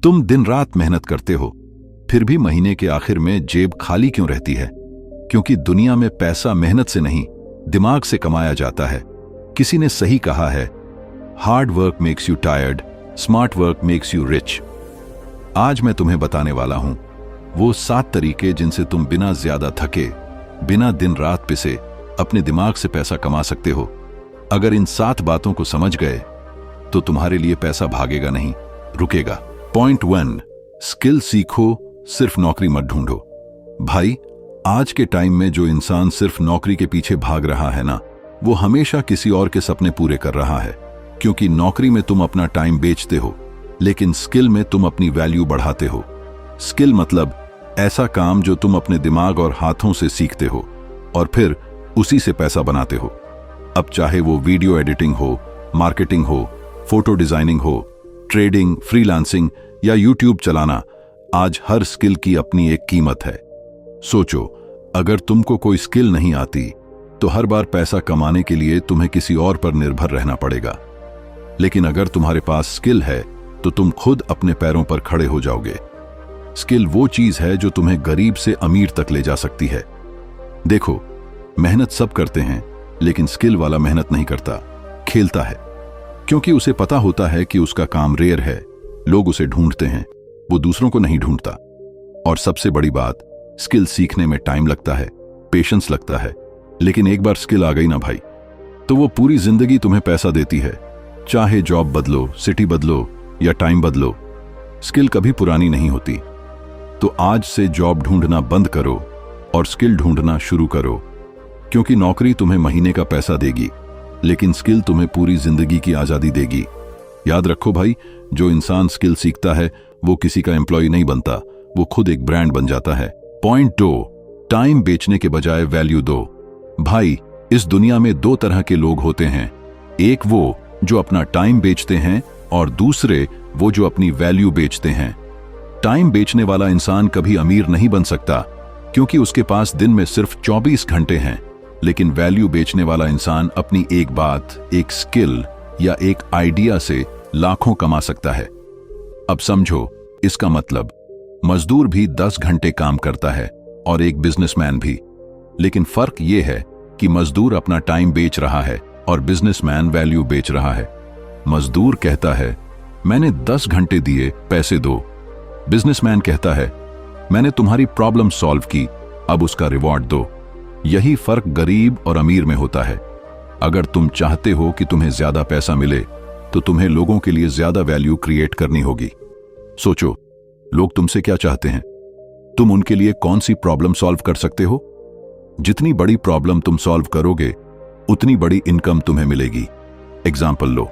तुम दिन रात मेहनत करते हो, फिर भी महीने के आखिर में जेब खाली क्यों रहती है? क्योंकि दुनिया में पैसा मेहनत से नहीं, दिमाग से कमाया जाता है। किसी ने सही कहा है, hard work makes you tired, smart work makes you rich. आज मैं तुम्हें बताने वाला हूं वो 7 तरीके जिनसे तुम बिना ज्यादा थके, बिना दिन रात पिसे अपने दिमाग से पैसा कमा सकते हो। अगर इन 7 बातों को समझ गए तो तुम्हारे लिए पैसा भागेगा नहीं, रुकेगा। पॉइंट 1, स्किल सीखो, सिर्फ नौकरी मत ढूंढो। भाई, आज के टाइम में जो इंसान सिर्फ नौकरी के पीछे भाग रहा है ना, वो हमेशा किसी और के सपने पूरे कर रहा है। क्योंकि नौकरी में तुम अपना टाइम बेचते हो, लेकिन स्किल में तुम अपनी वैल्यू बढ़ाते हो। स्किल मतलब ऐसा काम जो तुम अपने दिमाग और हाथों से सीखते हो और फिर उसी से पैसा बनाते हो। अब चाहे वो वीडियो एडिटिंग हो, मार्केटिंग हो, फोटो डिजाइनिंग हो, ट्रेडिंग, फ्रीलांसिंग या यूट्यूब चलाना, आज हर स्किल की अपनी एक कीमत है। सोचो, अगर तुमको कोई स्किल नहीं आती तो हर बार पैसा कमाने के लिए तुम्हें किसी और पर निर्भर रहना पड़ेगा। लेकिन अगर तुम्हारे पास स्किल है तो तुम खुद अपने पैरों पर खड़े हो जाओगे। स्किल वो चीज है जो तुम्हें गरीब से अमीर तक ले जा सकती है। देखो, मेहनत सब करते हैं, लेकिन स्किल वाला मेहनत नहीं करता, खेलता है। क्योंकि उसे पता होता है कि उसका काम रेयर है, लोग उसे ढूंढते हैं, वो दूसरों को नहीं ढूंढता। और सबसे बड़ी बात, स्किल सीखने में टाइम लगता है, पेशेंस लगता है। लेकिन एक बार स्किल आ गई ना भाई, तो वो पूरी जिंदगी तुम्हें पैसा देती है। चाहे जॉब बदलो, सिटी बदलो या टाइम बदलो, स्किल कभी पुरानी नहीं होती। तो आज से जॉब ढूंढना बंद करो और स्किल ढूंढना शुरू करो। क्योंकि नौकरी तुम्हें महीने का पैसा देगी, लेकिन स्किल तुम्हें पूरी जिंदगी की आजादी देगी। याद रखो भाई, जो इंसान स्किल सीखता है वो किसी का एम्प्लॉय नहीं बनता, वो खुद एक ब्रांड बन जाता है। पॉइंट 2, टाइम बेचने के बजाय वैल्यू दो। भाई, इस दुनिया में 2 तरह के लोग होते हैं, एक वो जो अपना टाइम बेचते हैं और दूसरे वो जो अपनी वैल्यू बेचते हैं। टाइम बेचने वाला इंसान कभी अमीर नहीं बन सकता, क्योंकि उसके पास दिन में सिर्फ 24 घंटे हैं। लेकिन वैल्यू बेचने वाला इंसान अपनी एक बात, एक स्किल या एक आइडिया से लाखों कमा सकता है। अब समझो, इसका मतलब मजदूर भी 10 घंटे काम करता है और एक बिजनेसमैन भी। लेकिन फर्क यह है कि मजदूर अपना टाइम बेच रहा है और बिजनेसमैन वैल्यू बेच रहा है। मजदूर कहता है, मैंने 10 घंटे दिए, पैसे दो। बिजनेसमैन कहता है, मैंने तुम्हारी प्रॉब्लम सॉल्व की, अब उसका रिवॉर्ड दो। यही फर्क गरीब और अमीर में होता है। अगर तुम चाहते हो कि तुम्हें ज्यादा पैसा मिले, तो तुम्हें लोगों के लिए ज्यादा वैल्यू क्रिएट करनी होगी। सोचो, लोग तुमसे क्या चाहते हैं? तुम उनके लिए कौन सी प्रॉब्लम सॉल्व कर सकते हो? जितनी बड़ी प्रॉब्लम तुम सॉल्व करोगे, उतनी बड़ी इनकम तुम्हें मिलेगी। एग्जाम्पल लो,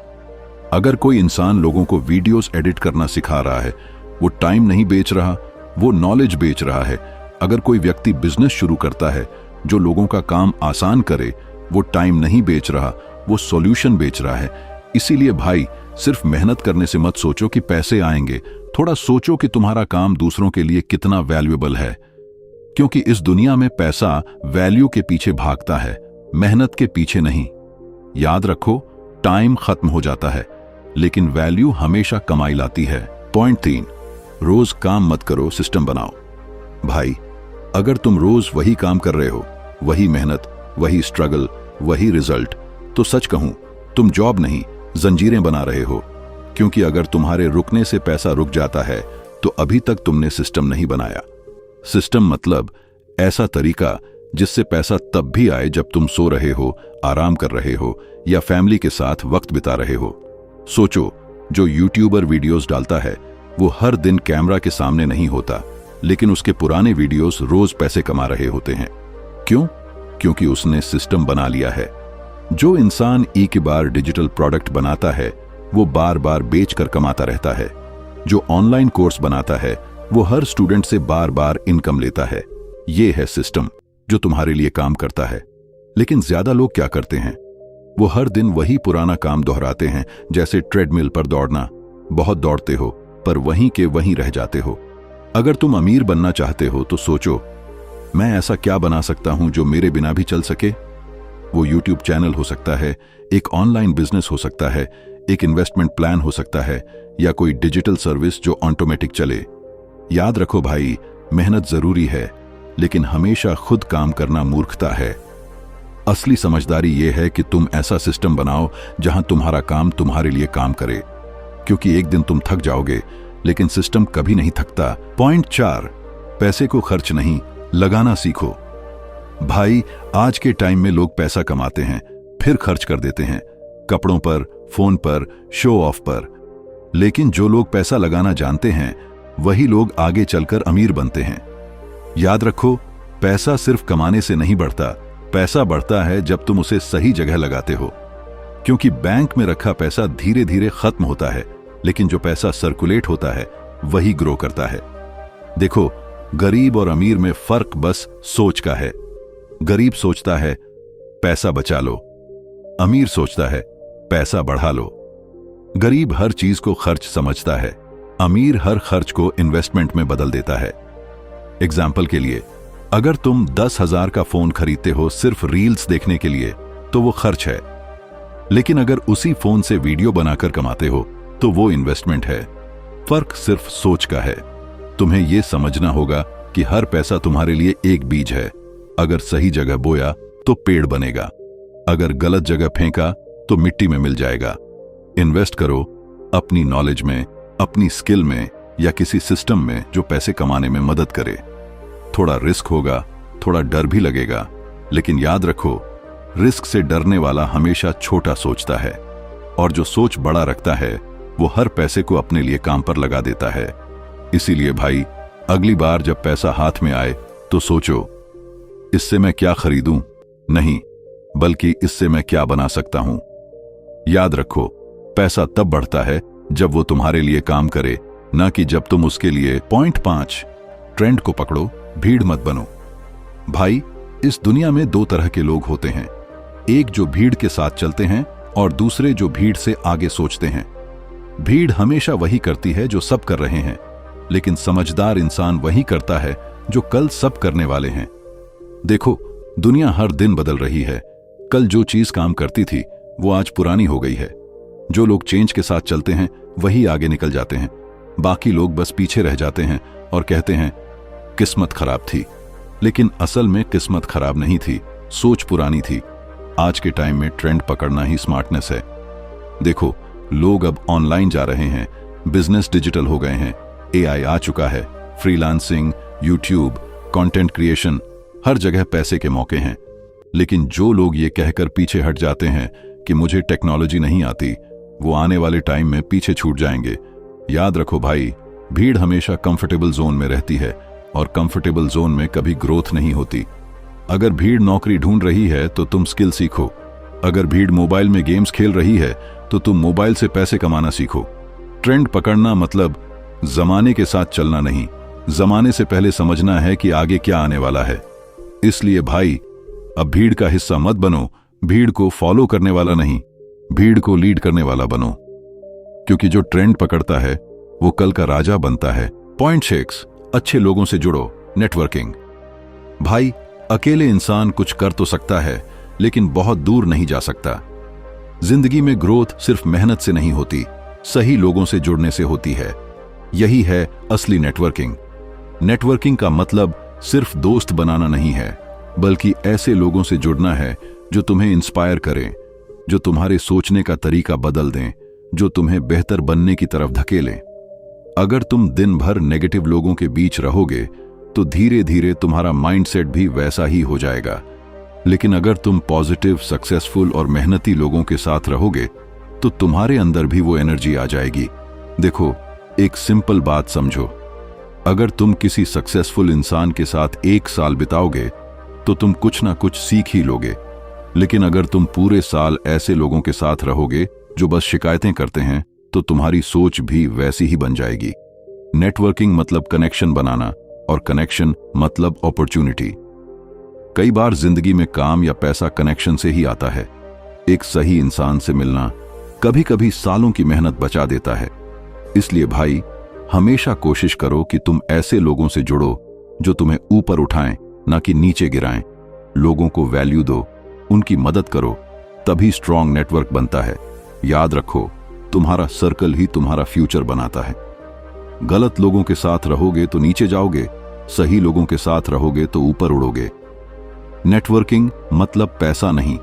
अगर कोई इंसान लोगों को वीडियोस एडिट करना सिखा रहा है, वो टाइम नहीं बेच रहा, वो नॉलेज बेच रहा है। अगर कोई व्यक्ति बिजनेस शुरू करता है जो लोगों का काम आसान करे, वो टाइम नहीं बेच रहा, वो सॉल्यूशन बेच रहा है। इसीलिए भाई, सिर्फ मेहनत करने से मत सोचो कि पैसे आएंगे, थोड़ा सोचो कि तुम्हारा काम दूसरों के लिए कितना वैल्यूएबल है। क्योंकि इस दुनिया में पैसा वैल्यू के पीछे भागता है, मेहनत के पीछे नहीं। याद रखो, टाइम खत्म हो जाता है, लेकिन वैल्यू हमेशा कमाई लाती है। पॉइंट 3, रोज काम मत करो, सिस्टम बनाओ। भाई, अगर तुम रोज वही काम कर रहे हो, वही मेहनत, वही स्ट्रगल, वही रिजल्ट, तो सच कहूं, तुम जॉब नहीं, जंजीरें बना रहे हो। क्योंकि अगर तुम्हारे रुकने से पैसा रुक जाता है, तो अभी तक तुमने सिस्टम नहीं बनाया। सिस्टम मतलब ऐसा तरीका जिससे पैसा तब भी आए जब तुम सो रहे हो, आराम कर रहे हो या फैमिली के साथ वक्त बिता रहे हो। सोचो, जो यूट्यूबर वीडियोस डालता है, वो हर दिन कैमरा के सामने नहीं होता, लेकिन उसके पुराने वीडियोस रोज पैसे कमा रहे होते हैं। क्यों? क्योंकि उसने सिस्टम बना लिया है। जो इंसान एक बार डिजिटल प्रोडक्ट बनाता है, वो बार बार बेचकर कमाता रहता है। जो ऑनलाइन कोर्स बनाता है, वो हर स्टूडेंट से बार बार इनकम लेता है। ये है सिस्टम जो तुम्हारे लिए काम करता है। लेकिन ज्यादा लोग क्या करते हैं? वो हर दिन वही पुराना काम दोहराते हैं, जैसे ट्रेडमिल पर दौड़ना। बहुत दौड़ते हो, पर वहीं के वहीं रह जाते हो। अगर तुम अमीर बनना चाहते हो तो सोचो, मैं ऐसा क्या बना सकता हूं जो मेरे बिना भी चल सके? वो यूट्यूब चैनल हो सकता है, एक ऑनलाइन बिजनेस हो सकता है, एक इन्वेस्टमेंट प्लान हो सकता है या कोई डिजिटल सर्विस जो ऑटोमेटिक चले। याद रखो भाई, मेहनत जरूरी है, लेकिन हमेशा खुद काम करना मूर्खता है। असली समझदारी यह है कि तुम ऐसा सिस्टम बनाओ जहां तुम्हारा काम तुम्हारे लिए काम करे, क्योंकि एक दिन तुम थक जाओगे लेकिन सिस्टम कभी नहीं थकता। पॉइंट 4, पैसे को खर्च नहीं, लगाना सीखो। भाई, आज के टाइम में लोग पैसा कमाते हैं फिर खर्च कर देते हैं, कपड़ों पर, फोन पर, शो ऑफ पर। लेकिन जो लोग पैसा लगाना जानते हैं वही लोग आगे चलकर अमीर बनते हैं। याद रखो, पैसा सिर्फ कमाने से नहीं बढ़ता, पैसा बढ़ता है जब तुम उसे सही जगह लगाते हो। क्योंकि बैंक में रखा पैसा धीरे धीरे खत्म होता है, लेकिन जो पैसा सर्कुलेट होता है वही ग्रो करता है। देखो, गरीब और अमीर में फर्क बस सोच का है। गरीब सोचता है पैसा बचा लो, अमीर सोचता है पैसा बढ़ा लो। गरीब हर चीज को खर्च समझता है, अमीर हर खर्च को इन्वेस्टमेंट में बदल देता है। एग्जाम्पल के लिए, अगर तुम 10,000 का फोन खरीदते हो सिर्फ रील्स देखने के लिए तो वो खर्च है, लेकिन अगर उसी फोन से वीडियो बनाकर कमाते हो तो वो इन्वेस्टमेंट है। फर्क सिर्फ सोच का है। तुम्हें यह समझना होगा कि हर पैसा तुम्हारे लिए एक बीज है। अगर सही जगह बोया तो पेड़ बनेगा, अगर गलत जगह फेंका तो मिट्टी में मिल जाएगा। इन्वेस्ट करो अपनी नॉलेज में, अपनी स्किल में या किसी सिस्टम में जो पैसे कमाने में मदद करे। थोड़ा रिस्क होगा, थोड़ा डर भी लगेगा, लेकिन याद रखो, रिस्क से डरने वाला हमेशा छोटा सोचता है, और जो सोच बड़ा रखता है वो हर पैसे को अपने लिए काम पर लगा देता है। इसीलिए भाई, अगली बार जब पैसा हाथ में आए तो सोचो, इससे मैं क्या खरीदूं? नहीं, बल्कि इससे मैं क्या बना सकता हूं। याद रखो, पैसा तब बढ़ता है जब वो तुम्हारे लिए काम करे, ना कि जब तुम उसके लिए। पॉइंट 5, ट्रेंड को पकड़ो, भीड़ मत बनो। भाई, इस दुनिया में 2 तरह के लोग होते हैं, एक जो भीड़ के साथ चलते हैं और दूसरे जो भीड़ से आगे सोचते हैं। भीड़ हमेशा वही करती है जो सब कर रहे हैं, लेकिन समझदार इंसान वही करता है जो कल सब करने वाले हैं। देखो, दुनिया हर दिन बदल रही है। कल जो चीज काम करती थी वो आज पुरानी हो गई है। जो लोग चेंज के साथ चलते हैं वही आगे निकल जाते हैं, बाकी लोग बस पीछे रह जाते हैं और कहते हैं किस्मत खराब थी। लेकिन असल में किस्मत खराब नहीं थी, सोच पुरानी थी। आज के टाइम में ट्रेंड पकड़ना ही स्मार्टनेस है। देखो, लोग अब ऑनलाइन जा रहे हैं, बिजनेस डिजिटल हो गए हैं, एआई आ चुका है, फ्रीलांसिंग, यूट्यूब, कंटेंट क्रिएशन, हर जगह पैसे के मौके हैं। लेकिन जो लोग ये कहकर पीछे हट जाते हैं कि मुझे टेक्नोलॉजी नहीं आती, वो आने वाले टाइम में पीछे छूट जाएंगे। याद रखो भाई, भीड़ हमेशा कंफर्टेबल जोन में रहती है और कंफर्टेबल जोन में कभी ग्रोथ नहीं होती। अगर भीड़ नौकरी ढूंढ रही है तो तुम स्किल सीखो। अगर भीड़ मोबाइल में गेम्स खेल रही है तो तुम मोबाइल से पैसे कमाना सीखो। ट्रेंड पकड़ना मतलब जमाने के साथ चलना नहीं, जमाने से पहले समझना है कि आगे क्या आने वाला है। इसलिए भाई, अब भीड़ का हिस्सा मत बनो, भीड़ को फॉलो करने वाला नहीं, भीड़ को लीड करने वाला बनो। क्योंकि जो ट्रेंड पकड़ता है वो कल का राजा बनता है। पॉइंट 6, अच्छे लोगों से जुड़ो, नेटवर्किंग। भाई, अकेले इंसान कुछ कर तो सकता है, लेकिन बहुत दूर नहीं जा सकता। जिंदगी में ग्रोथ सिर्फ मेहनत से नहीं होती, सही लोगों से जुड़ने से होती है। यही है असली नेटवर्किंग। नेटवर्किंग का मतलब सिर्फ दोस्त बनाना नहीं है, बल्कि ऐसे लोगों से जुड़ना है जो तुम्हें इंस्पायर करें, जो तुम्हारे सोचने का तरीका बदल दें, जो तुम्हें बेहतर बनने की तरफ धकेलें। अगर तुम दिन भर नेगेटिव लोगों के बीच रहोगे तो धीरे धीरे तुम्हारा माइंडसेट भी वैसा ही हो जाएगा। लेकिन अगर तुम पॉजिटिव, सक्सेसफुल और मेहनती लोगों के साथ रहोगे तो तुम्हारे अंदर भी वो एनर्जी आ जाएगी। देखो, एक सिंपल बात समझो, अगर तुम किसी सक्सेसफुल इंसान के साथ 1 साल बिताओगे तो तुम कुछ ना कुछ सीख ही लोगे। लेकिन अगर तुम पूरे साल ऐसे लोगों के साथ रहोगे जो बस शिकायतें करते हैं तो तुम्हारी सोच भी वैसी ही बन जाएगी। नेटवर्किंग मतलब कनेक्शन बनाना, और कनेक्शन मतलब अपॉर्चुनिटी। कई बार जिंदगी में काम या पैसा कनेक्शन से ही आता है। एक सही इंसान से मिलना कभी कभी सालों की मेहनत बचा देता है। इसलिए भाई, हमेशा कोशिश करो कि तुम ऐसे लोगों से जुड़ो जो तुम्हें ऊपर उठाएं, ना कि नीचे गिराएं। लोगों को वैल्यू दो, उनकी मदद करो, तभी स्ट्रॉन्ग नेटवर्क बनता है। याद रखो, तुम्हारा सर्कल ही तुम्हारा फ्यूचर बनाता है। गलत लोगों के साथ रहोगे तो नीचे जाओगे, सही लोगों के साथ रहोगे तो ऊपर उड़ोगे। नेटवर्किंग मतलब पैसा नहीं,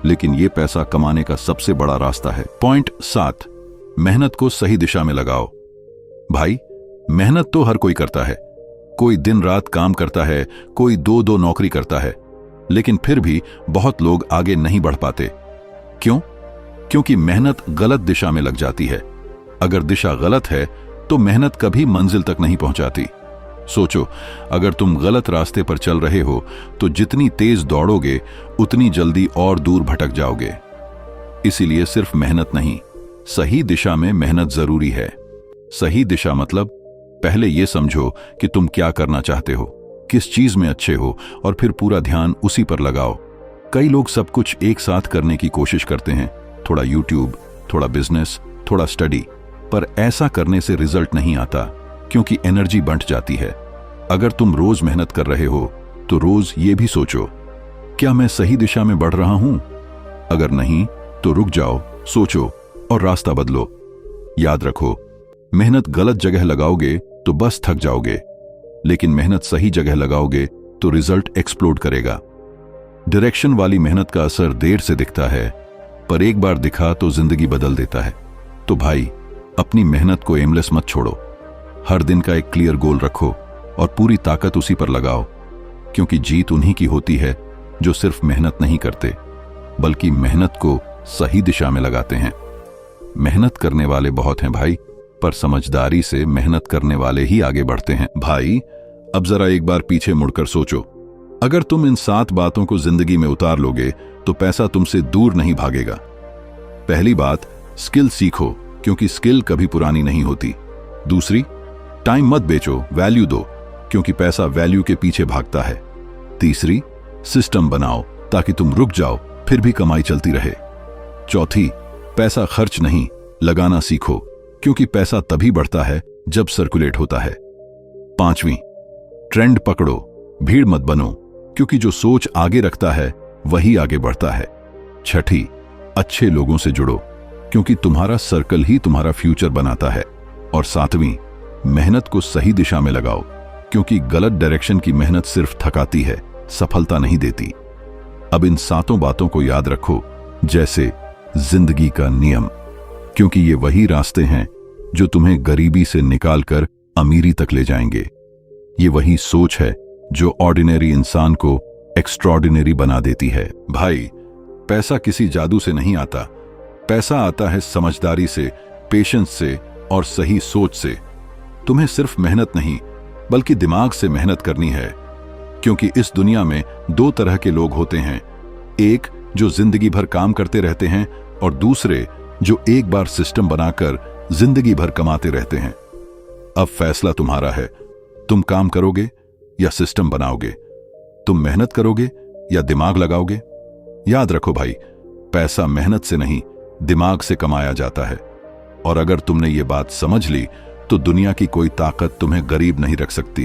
लेकिन यह पैसा कमाने का सबसे बड़ा रास्ता है। पॉइंट 7, मेहनत को सही दिशा में लगाओ। भाई, मेहनत तो हर कोई करता है। कोई दिन रात काम करता है, कोई दो दो नौकरी करता है, लेकिन फिर भी बहुत लोग आगे नहीं बढ़ पाते। क्यों? क्योंकि मेहनत गलत दिशा में लग जाती है। अगर दिशा गलत है तो मेहनत कभी मंजिल तक नहीं पहुंचाती। सोचो, अगर तुम गलत रास्ते पर चल रहे हो तो जितनी तेज दौड़ोगे उतनी जल्दी और दूर भटक जाओगे। इसीलिए सिर्फ मेहनत नहीं, सही दिशा में मेहनत जरूरी है। सही दिशा मतलब पहले यह समझो कि तुम क्या करना चाहते हो, किस चीज में अच्छे हो, और फिर पूरा ध्यान उसी पर लगाओ। कई लोग सब कुछ एक साथ करने की कोशिश करते हैं, थोड़ा यूट्यूब, थोड़ा बिजनेस, थोड़ा स्टडी, पर ऐसा करने से रिजल्ट नहीं आता, क्योंकि एनर्जी बंट जाती है। अगर तुम रोज मेहनत कर रहे हो तो रोज ये भी सोचो, क्या मैं सही दिशा में बढ़ रहा हूं? अगर नहीं तो रुक जाओ, सोचो और रास्ता बदलो। याद रखो, मेहनत गलत जगह लगाओगे तो बस थक जाओगे, लेकिन मेहनत सही जगह लगाओगे तो रिजल्ट एक्सप्लोड करेगा। डायरेक्शन वाली मेहनत का असर देर से दिखता है, पर एक बार दिखा तो जिंदगी बदल देता है। तो भाई, अपनी मेहनत को एमलेस मत छोड़ो। हर दिन का एक क्लियर गोल रखो और पूरी ताकत उसी पर लगाओ, क्योंकि जीत उन्हीं की होती है जो सिर्फ मेहनत नहीं करते, बल्कि मेहनत को सही दिशा में लगाते हैं। मेहनत करने वाले बहुत हैं भाई, पर समझदारी से मेहनत करने वाले ही आगे बढ़ते हैं। भाई, अब जरा एक बार पीछे मुड़कर सोचो, अगर तुम इन 7 बातों को जिंदगी में उतार लोगे तो पैसा तुमसे दूर नहीं भागेगा। पहली बात, स्किल सीखो, क्योंकि स्किल कभी पुरानी नहीं होती। दूसरी, टाइम मत बेचो, वैल्यू दो, क्योंकि पैसा वैल्यू के पीछे भागता है। तीसरी, सिस्टम बनाओ ताकि तुम रुक जाओ फिर भी कमाई चलती रहे। चौथी, पैसा खर्च नहीं, लगाना सीखो, क्योंकि पैसा तभी बढ़ता है जब सर्कुलेट होता है। पांचवी, ट्रेंड पकड़ो, भीड़ मत बनो, क्योंकि जो सोच आगे रखता है वही आगे बढ़ता है। छठी, अच्छे लोगों से जुड़ो, क्योंकि तुम्हारा सर्कल ही तुम्हारा फ्यूचर बनाता है। और सातवीं, मेहनत को सही दिशा में लगाओ, क्योंकि गलत डायरेक्शन की मेहनत सिर्फ थकाती है, सफलता नहीं देती। अब इन 7 बातों को याद रखो जैसे जिंदगी का नियम, क्योंकि ये वही रास्ते हैं जो तुम्हें गरीबी से निकालकर अमीरी तक ले जाएंगे। ये वही सोच है जो ऑर्डिनरी इंसान को एक्स्ट्रॉर्डिनरी बना देती है। भाई, पैसा किसी जादू से नहीं आता, पैसा आता है समझदारी से, पेशेंस से और सही सोच से। तुम्हें सिर्फ मेहनत नहीं, बल्कि दिमाग से मेहनत करनी है, क्योंकि इस दुनिया में 2 तरह के लोग होते हैं, एक जो जिंदगी भर काम करते रहते हैं और दूसरे जो एक बार सिस्टम बनाकर जिंदगी भर कमाते रहते हैं। अब फैसला तुम्हारा है, तुम काम करोगे या सिस्टम बनाओगे, तुम मेहनत करोगे या दिमाग लगाओगे। याद रखो भाई, पैसा मेहनत से नहीं, दिमाग से कमाया जाता है। और अगर तुमने ये बात समझ ली तो दुनिया की कोई ताकत तुम्हें गरीब नहीं रख सकती।